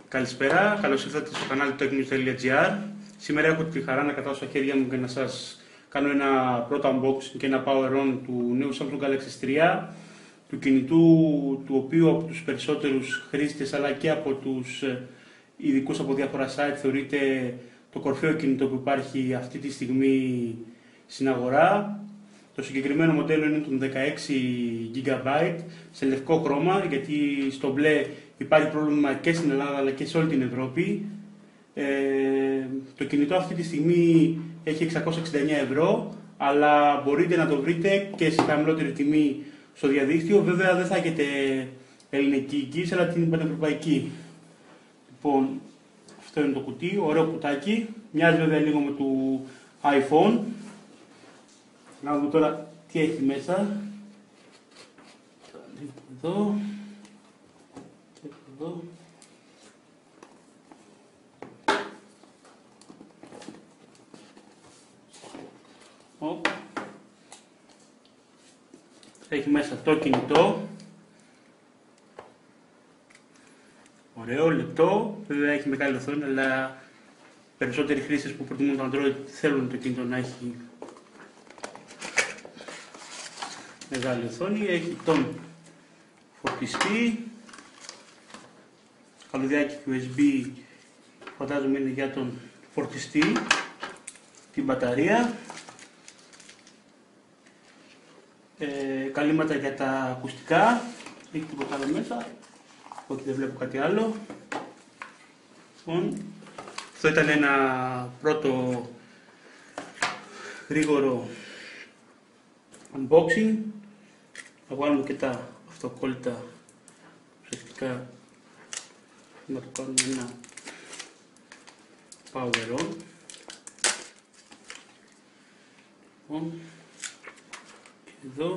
Καλησπέρα, καλώς ήρθατε στο κανάλι του technews.gr. Σήμερα έχω τη χαρά να κρατάω στα χέρια μου και να σας κάνω ένα πρώτο unboxing και ένα power on του νέου Samsung Galaxy S3, του κινητού του οποίου από τους περισσότερους χρήστες αλλά και από τους ειδικούς από διάφορα site θεωρείται το κορυφαίο κινητό που υπάρχει αυτή τη στιγμή στην αγορά. Το συγκεκριμένο μοντέλο είναι των 16 GB σε λευκό χρώμα, γιατί στο μπλε υπάρχει πρόβλημα και στην Ελλάδα αλλά και σε όλη την Ευρώπη. Το κινητό αυτή τη στιγμή έχει 669 ευρώ, αλλά μπορείτε να το βρείτε και σε χαμηλότερη τιμή στο διαδίκτυο. Βέβαια δεν θα έχετε ελληνική εγγύηση αλλά την πανευρωπαϊκή. Λοιπόν, αυτό είναι το κουτί, ωραίο κουτάκι, μοιάζει βέβαια λίγο με το iPhone. Να δούμε τώρα τι έχει μέσα. Εδώ. Και εδώ. Έχει μέσα το κινητό. Ωραίο, λεπτό. Βέβαια έχει μεγάλη οθόνη, αλλά περισσότεροι χρήστες που προτιμούν το Android θέλουν το κινητό να έχει μεγάλη οθόνη. Έχει τον φορτιστή, καλωδιάκι USB, φαντάζομαι είναι για τον φορτιστή, την μπαταρία, καλύματα για τα ακουστικά, έχει τίποτα άλλο μέσα, όχι δεν βλέπω κάτι άλλο. Λοιπόν, αυτό ήταν ένα πρώτο γρήγορο unboxing. Θα βάλουμε και τα αυτοκόλλητα προσεκτικά να το κάνουμε ένα power on. Λοιπόν, και εδώ